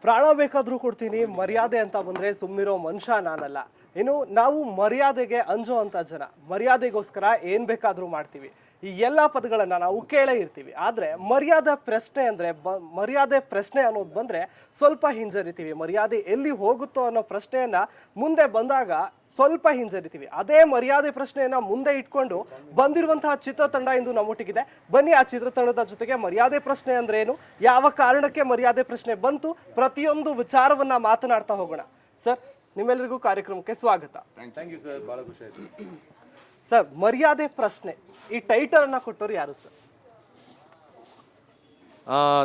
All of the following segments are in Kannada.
ಪ್ರಾಣ ಬೇಕಾದ್ರೂ ಕೊಡ್ತೀನಿ, ಮರ್ಯಾದೆ ಅಂತ ಬಂದ್ರೆ ಸುಮ್ಮನಿರೋ ಮನುಷ್ಯ ನಾನಲ್ಲ. ಇನ್ನು ನಾವು ಮರ್ಯಾದೆಗೆ ಅಂಜೋ ಅಂತ ಜನ, ಮರ್ಯಾದೆಗೋಸ್ಕರ ಏನ್ ಬೇಕಾದ್ರೂ ಮಾಡ್ತೀವಿ. ಈ ಎಲ್ಲಾ ಪದಗಳನ್ನ ನಾವು ಕೇಳೇ ಇರ್ತೀವಿ. ಆದ್ರೆ ಮರ್ಯಾದೆ ಪ್ರಶ್ನೆ ಅನ್ನೋದು ಬಂದ್ರೆ ಸ್ವಲ್ಪ ಹಿಂಜರಿತೀವಿ. ಮರ್ಯಾದೆ ಎಲ್ಲಿ ಹೋಗುತ್ತೋ ಅನ್ನೋ ಪ್ರಶ್ನೆಯನ್ನ ಮುಂದೆ ಬಂದಾಗ ಸ್ವಲ್ಪ ಹಿಂಜರಿತೀವಿ. ಅದೇ ಮರ್ಯಾದೆ ಪ್ರಶ್ನೆಯನ್ನ ಮುಂದೆ ಇಟ್ಕೊಂಡು ಬಂದಿರುವಂತಹ ಚಿತ್ರತಂಡ ಇಂದು ನಮ್ಮೊಟ್ಟಿಗಿದೆ. ಬನ್ನಿ ಆ ಚಿತ್ರತಂಡದ ಜೊತೆಗೆ ಮರ್ಯಾದೆ ಪ್ರಶ್ನೆ ಅಂದ್ರೆ ಏನು, ಯಾವ ಕಾರಣಕ್ಕೆ ಮರ್ಯಾದೆ ಪ್ರಶ್ನೆ ಬಂತು, ಪ್ರತಿಯೊಂದು ವಿಚಾರವನ್ನ ಮಾತನಾಡ್ತಾ ಹೋಗೋಣ. ಸರ್, ನಿಮ್ಮೆಲ್ಲರಿಗೂ ಕಾರ್ಯಕ್ರಮಕ್ಕೆ ಸ್ವಾಗತ. ಥ್ಯಾಂಕ್ ಯು ಸರ್, ಬಹಳ ಖುಷಿ ಆಯ್ತು. ಸರ್, ಮರ್ಯಾದೆ ಪ್ರಶ್ನೆ ಈ ಟೈಟಲ್ ಅನ್ನ ಕೊಟ್ಟವ್ರು ಯಾರು ಸರ್?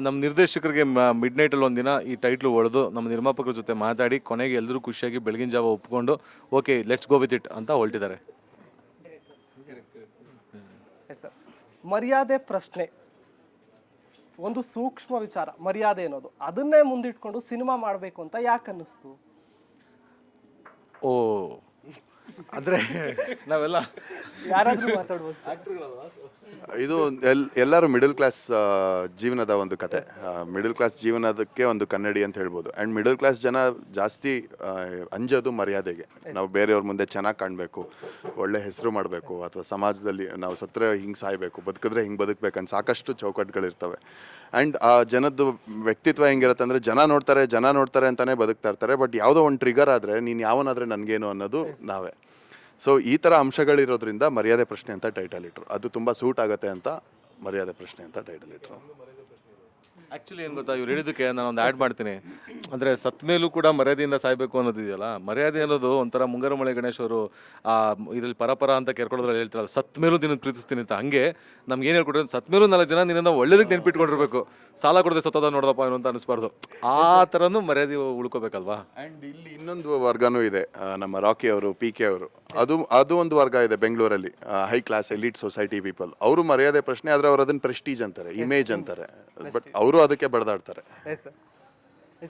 ನಮ್ಮ ನಿರ್ದೇಶಕರಿಗೆ ಮಿಡ್ ನೈಟಲ್ಲಿ ಒಂದಿನ ಈ ಟೈಟ್ಲು ಹೊಡೆದು ನಮ್ಮ ನಿರ್ಮಾಪಕರ ಜೊತೆ ಮಾತಾಡಿ ಕೊನೆಗೆ ಎಲ್ಲರೂ ಖುಷಿಯಾಗಿ ಬೆಳಗಿನ ಜಾವ ಒಪ್ಕೊಂಡು okay let's go with it ಅಂತ ಹೊರಟಿದ್ದಾರೆ. ಸರ್, ಮರ್ಯಾದೆ ಪ್ರಶ್ನೆ ಒಂದು ಸೂಕ್ಷ್ಮ ವಿಚಾರ. ಮರ್ಯಾದೆ ಅನ್ನೋದು ಅದನ್ನೇ ಮುಂದಿಟ್ಕೊಂಡು ಸಿನಿಮಾ ಮಾಡಬೇಕು ಅಂತ ಯಾಕೆ ಅನ್ನಿಸ್ತು? ಓ, ಅಂದರೆ ನಾವೆಲ್ಲ ಯಾರಾದ್ರೂ ಮಾತಾಡ್ಬೋದು. ಇದು ಎಲ್ಲರೂ ಮಿಡಲ್ ಕ್ಲಾಸ್ ಜೀವನದ ಒಂದು ಕತೆ. ಮಿಡಲ್ ಕ್ಲಾಸ್ ಜೀವನದಕ್ಕೆ ಒಂದು ಕನ್ನಡಿ ಅಂತ ಹೇಳ್ಬೋದು. ಆ್ಯಂಡ್ ಮಿಡಲ್ ಕ್ಲಾಸ್ ಜನ ಜಾಸ್ತಿ ಅಂಜೋದು ಮರ್ಯಾದೆಗೆ. ನಾವು ಬೇರೆಯವ್ರ ಮುಂದೆ ಚೆನ್ನಾಗಿ ಕಾಣಬೇಕು, ಒಳ್ಳೆ ಹೆಸರು ಮಾಡಬೇಕು, ಅಥವಾ ಸಮಾಜದಲ್ಲಿ ನಾವು ಸತ್ತರೆ ಹಿಂಗೆ ಸಾಯಬೇಕು, ಬದುಕಿದ್ರೆ ಹಿಂಗೆ ಬದುಕಬೇಕಂತ ಸಾಕಷ್ಟು ಚೌಕಟ್ಟುಗಳಿರ್ತವೆ. ಆ್ಯಂಡ್ ಆ ಜನದ್ದು ವ್ಯಕ್ತಿತ್ವ ಹೆಂಗಿರುತ್ತೆ ಅಂದರೆ ಜನ ನೋಡ್ತಾರೆ ಅಂತಲೇ ಬದುಕ್ತಾ ಇರ್ತಾರೆ. ಬಟ್ ಯಾವುದೋ ಒಂದು ಟ್ರಿಗರ್ ಆದರೆ ನೀನು ಯಾವನಾದರೆ ನನಗೇನು ಅನ್ನೋದು ನಾವೇ. ಸೊ ಈ ಥರ ಅಂಶಗಳಿರೋದ್ರಿಂದ ಮರ್ಯಾದೆ ಪ್ರಶ್ನೆ ಅಂತ ಟೈಟಲ್ ಇಟ್ಟರು. ಅದು ತುಂಬ ಸೂಟ್ ಆಗುತ್ತೆ ಅಂತ ಮರ್ಯಾದೆ ಪ್ರಶ್ನೆ ಅಂತ ಟೈಟಲ್ ಇಟ್ಟರು. ಆ್ಯಕ್ಚುಲಿ ಏನು ಗೊತ್ತಾ, ಇವ್ರು ಹೇಳಿದ್ದಕ್ಕೆ ನಾನೊಂದು ಆ್ಯಡ್ ಮಾಡ್ತೀನಿ. ಅಂದರೆ ಸತ್ತ ಮೇಲೂ ಕೂಡ ಮರ್ಯಾದೆಯಿಂದ ಸಾಯಬೇಕು ಅನ್ನೋದಿದೆಯಲ್ಲ, ಮರ್ಯಾದೆ ಅನ್ನೋದು ಒಂಥರ ಮುಂಗಾರುಮಳೆ ಗಣೇಶ್ ಅವರು ಇದರಲ್ಲಿ ಪರಪರ ಅಂತ ಕೆರ್ಕೊಳ್ಳೋದ್ರಲ್ಲಿ ಹೇಳ್ತಾರಲ್ಲ, ಸತ್ತ ಮೇಲೂ ದಿನ ಪ್ರೀತಿಸ್ತೀನಿ ಅಂತ. ಹಂಗೆ ನಮ್ಗೆ ಏನು ಹೇಳ್ಕೊಡ್ರೆ ಸತ್ತ ಮೇಲೂ 4 ಜನ ನಿನ್ನ ಒಳ್ಳೇದಕ್ಕೆ ನೆನ್ಪಿಟ್ಕೊಂಡಿರ್ಬೇಕು, ಸಾಲ ಕೊಡದೆ ಸತ್ತದ ನೋಡೋದಪ್ಪ ಏನು ಅಂತ ಅನಿಸ್ಬಾರ್ದು. ಆ ಥರನೂ ಮರ್ಯಾದೆ ಉಳ್ಕೋಬೇಕಲ್ವಾ. ಆ್ಯಂಡ್ ಇಲ್ಲಿ ಇನ್ನೊಂದು ವರ್ಗನೂ ಇದೆ. ನಮ್ಮ ರಾಕಿ ಅವರು, PK ಅವರು, ಅದು ಒಂದು ವರ್ಗ ಇದೆ ಬೆಂಗಳೂರಲ್ಲಿ. High class elite society people. ಅವರು ಮರ್ಯಾದೆ ಪ್ರಶ್ನೆ ಆದರೆ ಅವ್ರು ಅದನ್ನು ಪ್ರೆಸ್ಟೀಜ್ ಅಂತಾರೆ, ಇಮೇಜ್ ಅಂತಾರೆ. ಬಟ್ ಅವರು ಅದಕ್ಕೆ ಬಡ್ದಾಡ್ತಾರೆ.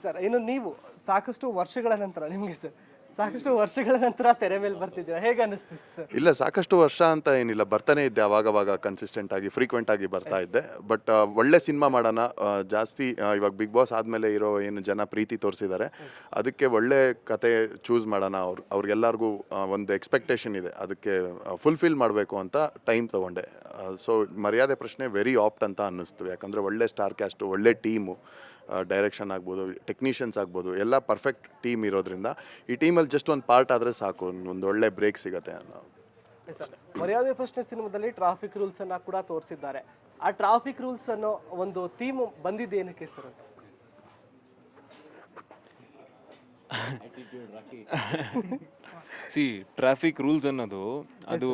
ಸರ್, ಇನ್ನು ನೀವು ಸಾಕಷ್ಟು ವರ್ಷಗಳ ನಂತರ ತೆರೆ ಮೇಲೆ ಬರ್ತಿದ್ದೀರಾ, ಹೇಗೆ ಅನಿಸ್ತಿದೆ ಸರ್? ಇಲ್ಲ, ಸಾಕಷ್ಟು ವರ್ಷ ಅಂತ ಏನಿಲ್ಲ, ಬರ್ತಾನೆ ಇದ್ದೆ ಅವಾಗ ಕನ್ಸಿಸ್ಟೆಂಟ್ ಆಗಿ, ಫ್ರೀಕ್ವೆಂಟ್ ಆಗಿ ಬರ್ತಾ ಇದ್ದೆ. ಬಟ್ ಒಳ್ಳೆ ಸಿನಿಮಾ ಮಾಡೋಣ, ಜಾಸ್ತಿ ಇವಾಗ ಬಿಗ್ ಬಾಸ್ ಆದಮೇಲೆ ಇರೋ ಏನು ಜನ ಪ್ರೀತಿ ತೋರಿಸಿದ್ದಾರೆ, ಅದಕ್ಕೆ ಒಳ್ಳೆ ಕತೆ ಚೂಸ್ ಮಾಡೋಣ. ಅವ್ರಿಗೆಲ್ಲರಿಗೂ ಒಂದು ಎಕ್ಸ್ಪೆಕ್ಟೇಷನ್ ಇದೆ, ಅದಕ್ಕೆ ಫುಲ್ಫಿಲ್ ಮಾಡಬೇಕು ಅಂತ ಟೈಮ್ ತೊಗೊಂಡೆ. ಸೊ ಮರ್ಯಾದೆ ಪ್ರಶ್ನೆ ವೆರಿ ಆಪ್ಟ್ ಅಂತ ಅನ್ನಿಸ್ತು. ಯಾಕಂದರೆ ಒಳ್ಳೆ ಸ್ಟಾರ್ ಕ್ಯಾಸ್ಟು, ಒಳ್ಳೆ ಟೀಮು, ಡೈರೆಕ್ಷನ್ ಆಗ್ಬೋದು, ಟೆಕ್ನಿಷಿಯನ್ಸ್ ಆಗ್ಬೋದು, ಎಲ್ಲ ಪರ್ಫೆಕ್ಟ್ ಟೀಮ್ ಇರೋದ್ರಿಂದ ಈ ಟೀಮಲ್ಲಿ ಜಸ್ಟ್ ಒಂದು ಪಾರ್ಟ್ ಆದರೆ ಸಾಕು, ಒಂದು ಒಳ್ಳೆ ಬ್ರೇಕ್ ಸಿಗುತ್ತೆ ಅನ್ನೋ. ಮರ್ಯಾದೆ ಪ್ರಶ್ನೆ ಸಿನಿಮಾದಲ್ಲಿ ಟ್ರಾಫಿಕ್ ರೂಲ್ಸ್ ಅನ್ನ ಕೂಡ ತೋರಿಸಿದ್ದಾರೆ. ಆ ಟ್ರಾಫಿಕ್ ರೂಲ್ಸ್ ಅನ್ನೋ ಒಂದು ಥೀಮ್ ಬಂದಿದ್ದೇನಕ್ಕೆ ಸರ್? ಟ್ರಾಫಿಕ್ ರೂಲ್ಸ್ ಅನ್ನೋದು ಅದು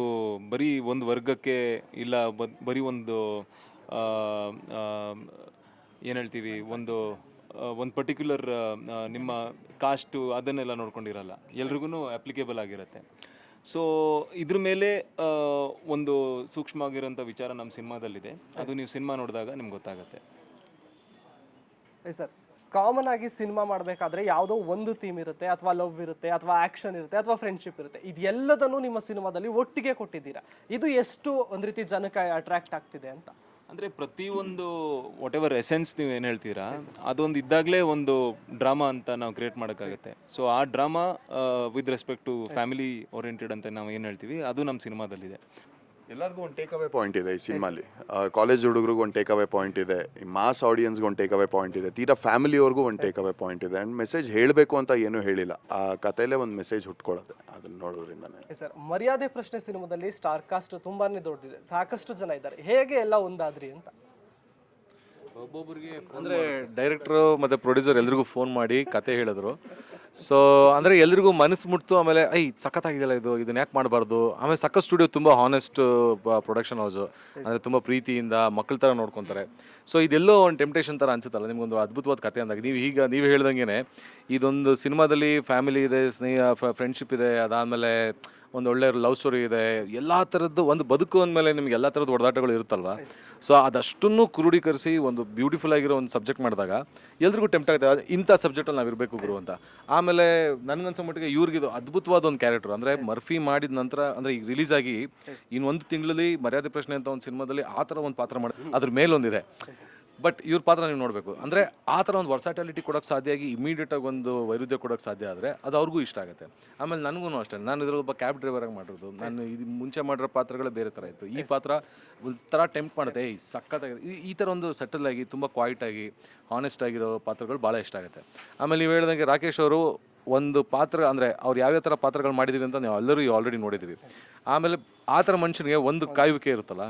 ಬರೀ ಒಂದು ವರ್ಗಕ್ಕೆ ಇಲ್ಲ, ಬರೀ ಒಂದು ಏನು ಹೇಳ್ತೀವಿ, ಒಂದು ಪರ್ಟಿಕ್ಯುಲರ್ ನಿಮ್ಮ ಕಾಸ್ಟು ಅದನ್ನೆಲ್ಲ ನೋಡ್ಕೊಂಡಿರಲ್ಲ, ಎಲ್ರಿಗೂ ಅಪ್ಲಿಕೇಬಲ್ ಆಗಿರುತ್ತೆ. ಸೊ ಇದ್ರ ಮೇಲೆ ಒಂದು ಸೂಕ್ಷ್ಮವಾಗಿರೋಂಥ ವಿಚಾರ ನಮ್ಮ ಸಿನಿಮಾದಲ್ಲಿದೆ. ಅದು ನೀವು ಸಿನಿಮಾ ನೋಡಿದಾಗ ನಿಮ್ಗೆ ಗೊತ್ತಾಗುತ್ತೆ. ಸರ್, ಕಾಮನ್ ಆಗಿ ಸಿನಿಮಾ ಮಾಡಬೇಕಾದ್ರೆ ಯಾವುದೋ ಒಂದು ಥೀಮ್ ಇರುತ್ತೆ, ಅಥವಾ ಲವ್ ಇರುತ್ತೆ, ಅಥವಾ ಆಕ್ಷನ್ ಇರುತ್ತೆ, ಅಥವಾ ಫ್ರೆಂಡ್ಶಿಪ್ ಇರುತ್ತೆ. ಇದೆಲ್ಲದನ್ನು ನಿಮ್ಮ ಸಿನಿಮಾದಲ್ಲಿ ಒಟ್ಟಿಗೆ ಕೊಟ್ಟಿದ್ದೀರಾ. ಇದು ಎಷ್ಟು ಒಂದು ರೀತಿ ಜನಕ್ಕೆ ಅಟ್ರಾಕ್ಟ್ ಆಗ್ತಿದೆ ಅಂತ? ಅಂದರೆ ಪ್ರತಿಯೊಂದು ವಾಟ್ ಎವರ್ ಎಸೆನ್ಸ್ ನೀವು ಏನು ಹೇಳ್ತೀರಾ, ಅದೊಂದು ಇದ್ದಾಗಲೇ ಒಂದು ಡ್ರಾಮಾ ಅಂತ ನಾವು ಕ್ರಿಯೇಟ್ ಮಾಡೋಕ್ಕಾಗುತ್ತೆ. ಸೊ ಆ drama with respect to family oriented ಅಂತ ನಾವು ಏನು ಹೇಳ್ತೀವಿ, ಅದು ನಮ್ಮ ಸಿನಿಮಾದಲ್ಲಿದೆ. ಎಲ್ಲರಿಗೂ ಒಂದು ಟೇಕ್ ಅವೇ ಪಾಯಿಂಟ್ ಇದೆ ಈ ಸಿನಿಮಾಲಿ. ಕಾಲೇಜ್ ಹುಡುಗರಿಗೂ ಒಂದು ಟೇಕ್ ಅವೇ ಪಾಯಿಂಟ್ ಇದೆ, ಮಾಸ್ ಆಡಿಯನ್ಸ್ಗೆ ಒಂದು ಟೇಕ್ ಅವೇ ಪಾಯಿಂಟ್ ಇದೆ, ತೀರಾ ಫ್ಯಾಮಿಲಿಯವ್ರಿಗೂ ಒಂದು ಟೇಕ್ ಅವೇ ಪಾಯಿಂಟ್ ಇದೆ. ಆ್ಯಂಡ್ ಮೆಸೇಜ್ ಹೇಳಬೇಕು ಅಂತ ಏನೂ ಹೇಳಿಲ್ಲ, ಆ ಕಥೆಯಲ್ಲೇ ಒಂದು ಮೆಸೇಜ್ ಹುಟ್ಕೊಳ್ಳುತ್ತೆ ಅದನ್ನು ನೋಡೋದ್ರಿಂದನೇ. ಸರ್, ಮರ್ಯಾದೆ ಪ್ರಶ್ನೆ ಸಿನಿಮಾದಲ್ಲಿ ಸ್ಟಾರ್ ಕಾಸ್ಟ್ ತುಂಬಾನೇ ದೊಡ್ಡದಿದೆ, ಸಾಕಷ್ಟು ಜನ ಇದ್ದಾರೆ. ಹೇಗೆ ಎಲ್ಲ ಒಂದಾದ್ರಿ ಅಂತ? ಒಬ್ಬೊಬ್ಬರಿಗೆ ಅಂದರೆ ಡೈರೆಕ್ಟ್ರು ಮತ್ತು ಪ್ರೊಡ್ಯೂಸರ್ ಎಲ್ರಿಗೂ ಫೋನ್ ಮಾಡಿ ಕತೆ ಹೇಳಿದ್ರು. ಸೊ ಅಂದರೆ ಎಲ್ರಿಗೂ ಮನಸ್ಸು ಮುಟ್ತು. ಆಮೇಲೆ ಸಖತ್ತಾಗಿದೆಯಲ್ಲ ಇದನ್ನ ಯಾಕೆ ಮಾಡಬಾರ್ದು. ಆಮೇಲೆ ಸಖತ್ ಸ್ಟುಡಿಯೋ ತುಂಬ ಹಾನೆಸ್ಟ್ ಪ್ರೊಡಕ್ಷನ್ ಹೌಸು, ಅಂದರೆ ತುಂಬ ಪ್ರೀತಿಯಿಂದ ಮಕ್ಕಳ ಥರ ನೋಡ್ಕೊತಾರೆ. ಸೊ ಇದೆಲ್ಲೋ ಒಂದು ಟೆಂಪ್ಟೇಷನ್ ಥರ ಅನ್ಸುತ್ತಲ್ಲ ನಿಮ್ಗೊಂದು ಅದ್ಭುತವಾದ ಕತೆ ಅಂದಾಗ. ನೀವು ಹೇಳ್ದಂಗೆ ಇದೊಂದು ಸಿನಿಮಾದಲ್ಲಿ ಫ್ಯಾಮಿಲಿ ಇದೆ, ಫ್ರೆಂಡ್ಶಿಪ್ ಇದೆ, ಅದಾದಮೇಲೆ ಒಂದು ಒಳ್ಳೆ ಲವ್ ಸ್ಟೋರಿ ಇದೆ, ಎಲ್ಲ ಥರದ್ದು ಒಂದು ಬದುಕು ಅಂದಮೇಲೆ ನಿಮ್ಗೆ ಎಲ್ಲ ಥರದ್ದು ಹೊಡೆದಾಟಗಳು ಇರುತ್ತಲ್ವ. ಸೊ ಅದಷ್ಟನ್ನು ಕ್ರೋಢೀಕರಿಸಿ ಒಂದು ಬ್ಯೂಟಿಫುಲ್ ಆಗಿರೋ ಒಂದು ಸಬ್ಜೆಕ್ಟ್ ಮಾಡಿದಾಗ ಎಲ್ರಿಗೂ ಟೆಂಪ್ಟ್ ಆಗುತ್ತೆ, ಇಂಥ ಸಬ್ಜೆಕ್ಟಲ್ಲಿ ನಾವು ಇರಬೇಕು ಗುರು ಅಂತ. ಆಮೇಲೆ ನನಗನ್ಸೋ ಮಟ್ಟಿಗೆ ಇವ್ರಿಗಿದು ಅದ್ಭುತವಾದ ಒಂದು ಕ್ಯಾರೆಕ್ಟರ್. ಅಂದರೆ ಮರ್ಫಿ ಮಾಡಿದ ನಂತರ, ಅಂದರೆ ಈಗ ರಿಲೀಸ್ ಆಗಿ ಇನ್ನು 1 ತಿಂಗಳಲ್ಲಿ ಮರ್ಯಾದೆ ಪ್ರಶ್ನೆ ಅಂತ ಒಂದು ಸಿನಿಮಾದಲ್ಲಿ ಆ ಥರ ಒಂದು ಪಾತ್ರ ಮಾಡಿ ಅದ್ರ ಮೇಲೊಂದಿದೆ. ಬಟ್ ಇವ್ರ ಪಾತ್ರ ನೀವು ನೋಡಬೇಕು ಅಂದರೆ ಆ ಥರ ಒಂದು ವರ್ಸಾಟಿಲಿಟಿ ಕೊಡೋಕ್ಕೆ ಸಾಧ್ಯ ಆಗಿ ಇಮಿಡಿಯೇಟಾಗಿ ಒಂದು ವೈರುಧ್ಯ ಕೊಡೋಕ್ಕೆ ಸಾಧ್ಯ ಆದರೆ ಅದು ಅವ್ರಿಗೂ ಇಷ್ಟ ಆಗುತ್ತೆ. ಆಮೇಲೆ ನನಗೂ ಅಷ್ಟೇ, ನಾನು ಇದರಲ್ಲಿ ಒಬ್ಬ ಕ್ಯಾಬ್ ಡ್ರೈವರಾಗಿ ಮಾಡಿರೋದು, ನಾನು ಇದು ಮುಂಚೆ ಮಾಡಿರೋ ಪಾತ್ರಗಳೇ ಬೇರೆ ಥರ ಇತ್ತು. ಈ ಪಾತ್ರ ಒಂಥರ ಟೆಂಪ್ಟ್ ಮಾಡುತ್ತೆ, ಸಖತ್ತಾಗಿದೆ. ಈ ಥರ ಒಂದು ಸೆಟಲ್ ಆಗಿ ತುಂಬ ಕ್ವಾಯಿಟ್ ಆಗಿ ಹಾನೆಸ್ಟ್ ಆಗಿರೋ ಪಾತ್ರಗಳು ಭಾಳ ಇಷ್ಟ ಆಗುತ್ತೆ. ಆಮೇಲೆ ನೀವು ಹೇಳ್ದಂಗೆ ರಾಕೇಶ್ ಅವರು ಒಂದು ಪಾತ್ರ ಅಂದರೆ ಅವ್ರು ಯಾವ್ಯಾವ ಥರ ಪಾತ್ರಗಳು ಮಾಡಿದ್ದೀವಿ ಅಂತ ನಾವು ಎಲ್ಲರೂ ಆಲ್ರೆಡಿ ನೋಡಿದ್ದೀವಿ. ಆಮೇಲೆ ಆ ಥರ ಮನುಷ್ಯನಿಗೆ ಒಂದು ಕಾಯುವಿಕೆ ಇರುತ್ತಲ್ಲ,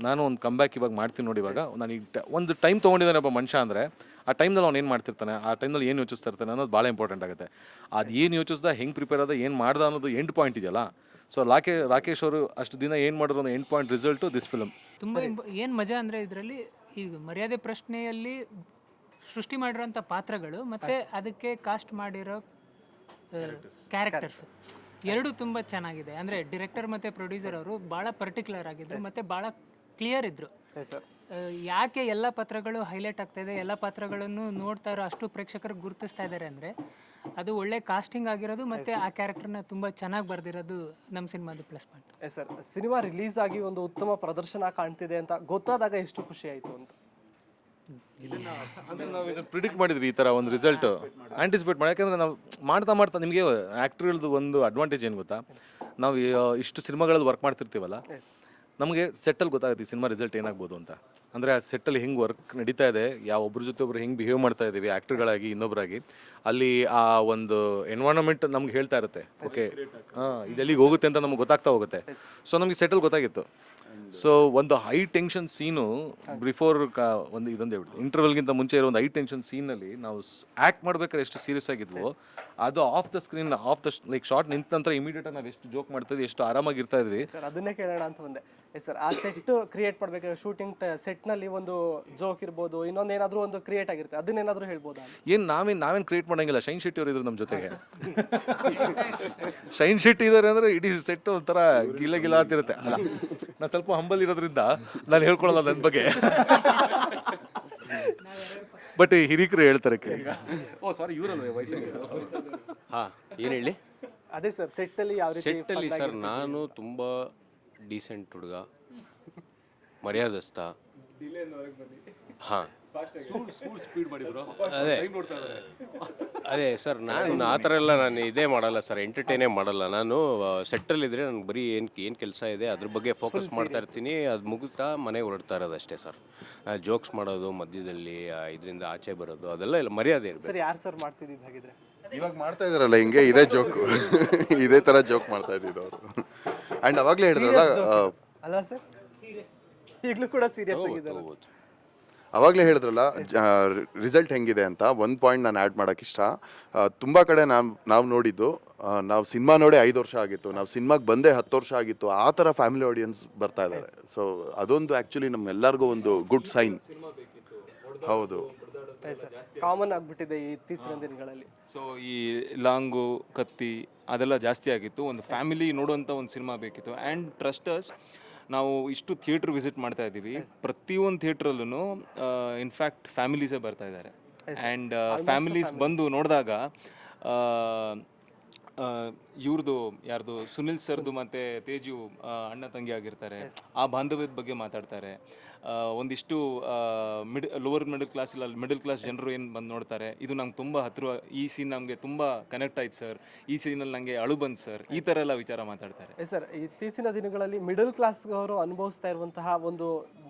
ನಾನು ಒಂದು ಕಂಬ್ಯಾಕ್ ಇವಾಗ ಮಾಡ್ತೀನಿ ನೋಡಿ, ಇವಾಗ ನಾನು ಈಗ ಒಂದು ಟೈಮ್ ತೊಗೊಂಡಿದ್ದಾನೆ ಒಬ್ಬ ಮನುಷ್ಯ ಅಂದರೆ ಆ ಟೈಮ್ನಲ್ಲಿ ಅವ್ನು ಏನು ಮಾಡ್ತಿರ್ತಾನೆ, ಆ ಟೈಮ್ನಲ್ಲಿ ಏನು ಯೋಚಿಸ್ತಾ ಇರ್ತಾನೆ ಅನ್ನೋದು ಭಾಳ ಇಂಪಾರ್ಟೆಂಟ್ ಆಗುತ್ತೆ. ಅದು ಏನು ಯೋಚಿಸ್ದ, ಹೆಂಗೆ ಪ್ರಿಪೇರ್ ಆದ, ಏನು ಮಾಡ್ದ ಅನ್ನೋದು ಎಂಡ್ ಪಾಯಿಂಟ್ ಇದೆಯಲ್ಲ. ಸೊ ರಾಕೇಶ್ ಅವರು ಅಷ್ಟು ದಿನ ಏನು ಮಾಡಿದ್ರು ಅನ್ನೋ end point result this film. ತುಂಬ ಏನು ಮಜಾ ಅಂದರೆ ಇದರಲ್ಲಿ ಈಗ ಮರ್ಯಾದೆ ಪ್ರಶ್ನೆಯಲ್ಲಿ ಸೃಷ್ಟಿ ಮಾಡಿರೋಂಥ ಪಾತ್ರಗಳು ಮತ್ತು ಅದಕ್ಕೆ ಕಾಸ್ಟ್ ಮಾಡಿರೋ ಕ್ಯಾರೆಕ್ಟರ್ಸ್ ಎರಡೂ ತುಂಬ ಚೆನ್ನಾಗಿದೆ. ಅಂದರೆ ಡಿರೆಕ್ಟರ್ ಮತ್ತು ಪ್ರೊಡ್ಯೂಸರ್ ಅವರು ಭಾಳ ಪರ್ಟಿಕ್ಯುಲರ್ ಆಗಿದ್ದರು ಮತ್ತು ಭಾಳ ಕ್ಲಿಯರ್ ಇದ್ದರು. ಯಾಕೆ ಎಲ್ಲ ಪಾತ್ರಗಳು ಹೈಲೈಟ್ ಆಗ್ತಾಯಿದೆ, ಎಲ್ಲ ಪಾತ್ರಗಳನ್ನು ನೋಡ್ತಾ ಇರೋ ಅಷ್ಟು ಪ್ರೇಕ್ಷಕರು ಗುರುತಿಸ್ತಾ ಇದ್ದಾರೆ ಅಂದರೆ ಅದು ಒಳ್ಳೆ ಕಾಸ್ಟಿಂಗ್ ಆಗಿರೋದು ಮತ್ತು ಆ ಕ್ಯಾರೆಕ್ಟರ್ನ ತುಂಬ ಚೆನ್ನಾಗಿ ಬರೆದಿರೋದು ನಮ್ಮ ಸಿನಿಮಾದ plus point. Sir, cinema release ಆಗಿ ಒಂದು ಉತ್ತಮ ಪ್ರದರ್ಶನ ಕಾಣ್ತಿದೆ ಅಂತ ಗೊತ್ತಾದಾಗ ಎಷ್ಟು ಖುಷಿ ಆಯಿತು ಅಂತ? ಅಂದರೆ ನಾವು ಇದನ್ನು ಪ್ರಿಡಿಕ್ಟ್ ಮಾಡಿದ್ವಿ, ಈ ಥರ ಒಂದು ರಿಸಲ್ಟ್ ಆಂಟಿಸಿಪೇಟ್ ಮಾಡಿ. ಯಾಕಂದರೆ ನಾವು ಮಾಡ್ತಾ ನಿಮಗೆ ಆ್ಯಕ್ಟ್ರ್ಗಳದ್ದು ಒಂದು ಅಡ್ವಾಂಟೇಜ್ ಏನು ಗೊತ್ತಾ, ನಾವು ಇಷ್ಟು ಸಿನಿಮಾಗಳಲ್ಲಿ ವರ್ಕ್ ಮಾಡ್ತಿರ್ತೀವಲ್ಲ, ನಮಗೆ ಸೆಟ್ಟಲ್ಲಿ ಗೊತ್ತಾಗುತ್ತೆ ಈ ಸಿನಿಮಾ ರಿಸಲ್ಟ್ ಏನಾಗ್ಬೋದು ಅಂತ. ಅಂದರೆ ಆ ಸೆಟ್ಟಲ್ಲಿ ಹೆಂಗೆ ವರ್ಕ್ ನಡೀತಾ ಇದೆ, ಯಾವ ಒಬ್ಬರ ಜೊತೆ ಒಬ್ರು ಹೆಂಗೆ ಬಿಹೇವ್ ಮಾಡ್ತಾ ಇದ್ದೀವಿ ಆ್ಯಕ್ಟ್ರ್ಗಳಾಗಿ ಇನ್ನೊಬ್ಬರಾಗಿ, ಅಲ್ಲಿ ಆ ಒಂದು ಎನ್ವೈರನ್ಮೆಂಟ್ ನಮ್ಗೆ ಹೇಳ್ತಾ ಇರುತ್ತೆ. ಓಕೆ, ಇದೆಲ್ಲಿಗೆ ಹೋಗುತ್ತೆ ಅಂತ ನಮ್ಗೆ ಗೊತ್ತಾಗ್ತಾ ಹೋಗುತ್ತೆ. ಸೊ ನಮಗೆ ಸೆಟ್ಟಲ್ಲಿ ಗೊತ್ತಾಗಿತ್ತು. ಸೊ ಒಂದು ಹೈ ಟೆನ್ಷನ್ ಸೀನು ಬಿಫೋರ್ ಒಂದು ಇದೊಂದು ಹೇಳ್ಬಿಟ್ಟು ಇಂಟರ್ವಲ್ಗಿಂತ ಮುಂಚೆ ಇರೋ ಒಂದು ಹೈ ಟೆನ್ಷನ್ ಸೀನಲ್ಲಿ ನಾವು ಆ್ಯಕ್ಟ್ ಮಾಡ್ಬೇಕಾದ್ರೆ ಎಷ್ಟು ಸೀರಿಯಸ್ ಆಗಿದ್ವೋ, ಅದು of the screen like short ನಿಂತ ನಂತರ ಇಮಿಡಿಯೇಟಾಗಿ ನಾವು ಎಷ್ಟು ಜೋಕ್ ಮಾಡ್ತಾಯಿದ್ವಿ, ಎಷ್ಟು ಆರಾಮಾಗಿರ್ತಾ ಇದ್ವಿ. ಸರ್, ಅದನ್ನೇ ಕೇಳೋಣ ಅಂತ ಬಂದೆ. ಸರ್, ಆ ಸೆಟ್ ಕ್ರಿಯೇಟ್ ಮಾಡಬೇಕಾದ್ರೆ ಶೂಟಿಂಗ್ ಸೆಟ್ನಲ್ಲಿ ಒಂದು ಜೋಕ್ ಇರ್ಬೋದು, ಇನ್ನೊಂದು ಏನಾದರೂ ಒಂದು ಕ್ರಿಯೇಟ್ ಆಗಿರುತ್ತೆ, ಅದನ್ನೇನಾದರೂ ಹೇಳ್ಬೋದಾ? ಏನು ನಾವೇನು ಕ್ರಿಯೇಟ್ ಮಾಡೋಂಗಿಲ್ಲ. ಶೈನ್ ಶೆಟ್ಟಿ ಅವರು ಇದ್ರು ನಮ್ಮ ಜೊತೆಗೆ. ಶೈನ್ ಶೆಟ್ಟಿ ಇದ್ದಾರೆ ಅಂದರೆ ಇಡೀ ಸೆಟ್ ಒಂಥರ ಗಿಲ್ಲ ಅಂತಿರುತ್ತೆ. ಅಲ್ಲ, ನಾನು ಸ್ವಲ್ಪ ಹಂಬಲ್ ಇರೋದ್ರಿಂದ ನಾನು ಹೇಳ್ಕೊಳ್ಳಲ್ಲ ನನ್ನ ಬಗ್ಗೆ. ಬಟ್ ಹಿರಿಕರು ಹೇಳ್ತಾರೆ ಕೇಳಿ. ಓ ಸಾರಿ, ಇವರಲ್ಲ ವಯಸ್ಸಾಗಿ. ಹಾಂ, ಏನು ಹೇಳಿ? ಅದೇ ಸರ್, ಸೆಟ್ಟಲ್ಲಿ ಯಾವ ರೀತಿ ಸೆಟ್ಟಲ್ಲಿ ಸರ್ ನಾನು ತುಂಬ ಡೀಸೆಂಟ್ ಹುಡುಗ, ಮರ್ಯಾದಸ್ಥ. ಹಾಂ, ಅದೇ ಸರ್, ನಾನು ಆ ಥರ ಎಲ್ಲ ನಾನು ಇದೇ ಮಾಡಲ್ಲ ಸರ್, ಎಂಟರ್ಟೈನೇ ಮಾಡಲ್ಲ ನಾನು. ಸೆಟ್ಟಲ್ಲಿದ್ದರೆ ನನಗೆ ಬರೀ ಏನು ಕೆಲಸ ಇದೆ ಅದ್ರ ಬಗ್ಗೆ ಫೋಕಸ್ ಮಾಡ್ತಾ ಇರ್ತೀನಿ. ಅದು ಮುಗಿಸ್ತಾ ಮನೆಗೆ ಹೊರಡ್ತಾ ಇರೋದು ಅಷ್ಟೇ ಸರ್. ಜೋಕ್ಸ್ ಮಾಡೋದು ಮಧ್ಯದಲ್ಲಿ, ಇದರಿಂದ ಆಚೆ ಬರೋದು, ಅದೆಲ್ಲ ಇಲ್ಲ, ಮರ್ಯಾದೆ ಇರಬೇಕು. ಸರ್, ಯಾರು ಸರ್ ಮಾಡ್ತಿದ್ದೀವಿ ಹಾಗಿದ್ರೆ? ಇವಾಗ ಮಾಡ್ತಾ ಇದಾರಲ್ಲ ಹಿಂಗೆ, ಇದೇ ಜೋಕು, ಇದೇ ಥರ ಜೋಕ್ ಮಾಡ್ತಾ ಇದ್ದಿದ್ದು ಅವರು. ಆ್ಯಂಡ್ ಅವಾಗಲೇ ಹೇಳಿದ್ರಲ್ಲ, ಅಲ್ಲ ಸರ್, ಈಗಲೂ ಕೂಡ ಸೀರಿಯಸ್ ಆಗಿದ್ದಾರೆ. ಅವಾಗಲೇ ಹೇಳಿದ್ರಲ್ಲ ರಿಸಲ್ಟ್ ಹೆಂಗಿದೆ ಅಂತ. ಒಂದು ಪಾಯಿಂಟ್ ನಾನು ಆ್ಯಡ್ ಮಾಡೋಕ್ಕೆ ಇಷ್ಟ. ತುಂಬ ಕಡೆ ನಾವು ನೋಡಿದ್ದು, ನಾವು ಸಿನಿಮಾ ನೋಡಿ 5 ವರ್ಷ ಆಗಿತ್ತು, ನಾವು ಸಿನಿಮಾಗೆ ಬಂದೇ 10 ವರ್ಷ ಆಗಿತ್ತು, ಆ ಥರ ಫ್ಯಾಮಿಲಿ ಆಡಿಯನ್ಸ್ ಬರ್ತಾ ಇದ್ದಾರೆ. ಸೊ ಅದೊಂದು ಆ್ಯಕ್ಚುಲಿ ನಮ್ಮೆಲ್ಲರಿಗೂ ಒಂದು ಗುಡ್ ಸೈನ್. ಹೌದು, ಕಾಮನ್ ಆಗಿಬಿಟ್ಟಿದೆ ಈ ಇತ್ತೀಚಿನ ದಿನಗಳಲ್ಲಿ. ಸೊ ಈ ಲಾಂಗು, ಕತ್ತಿ ಅದೆಲ್ಲ ಜಾಸ್ತಿ ಆಗಿತ್ತು. ಒಂದು ಫ್ಯಾಮಿಲಿ ನೋಡುವಂಥ ಒಂದು ಸಿನಿಮಾ ಬೇಕಿತ್ತು. ಆ್ಯಂಡ್ ಟ್ರಸ್ಟರ್ಸ್, ನಾವು ಇಷ್ಟು ಥಿಯೇಟ್ರ್ ವಿಸಿಟ್ ಮಾಡ್ತಾ ಇದ್ದೀವಿ, ಪ್ರತಿಯೊಂದು ಥಿಯೇಟ್ರಲ್ಲೂ ಇನ್ಫ್ಯಾಕ್ಟ್ ಫ್ಯಾಮಿಲೀಸೇ ಬರ್ತಾ ಇದ್ದಾರೆ. ಆ್ಯಂಡ್ ಫ್ಯಾಮಿಲೀಸ್ ಬಂದು ನೋಡಿದಾಗ ಇವ್ರದ್ದು ಯಾರ್ದು ಸುನಿಲ್ ಸರ್ದು ಮತ್ತು ತೇಜು ಅಣ್ಣ ತಂಗಿ ಆಗಿರ್ತಾರೆ, ಆ ಬಾಂಧವ್ಯದ ಬಗ್ಗೆ ಮಾತಾಡ್ತಾರೆ. ಒಂದಿಷ್ಟು ಲೋವರ್ ಮಿಡಲ್ ಕ್ಲಾಸ್ ಜನರು ಏನು ಬಂದು ನೋಡ್ತಾರೆ, ಇದು ನಂಗೆ ತುಂಬ ಹತ್ತಿರ, ಈ ಸೀನ್ ನಮಗೆ ತುಂಬ ಕನೆಕ್ಟ್ ಆಯ್ತು ಸರ್, ಈ ಸೀನಲ್ಲಿ ನನಗೆ ಅಳು ಬಂತು ಸರ್, ಈ ಥರ ಎಲ್ಲ ವಿಚಾರ ಮಾತಾಡ್ತಾರೆ. ಸರ್, ಇತ್ತೀಚಿನ ದಿನಗಳಲ್ಲಿ ಮಿಡಲ್ ಕ್ಲಾಸ್ ಅವರು ಅನುಭವಿಸ್ತಾ ಇರುವಂತಹ ಒಂದು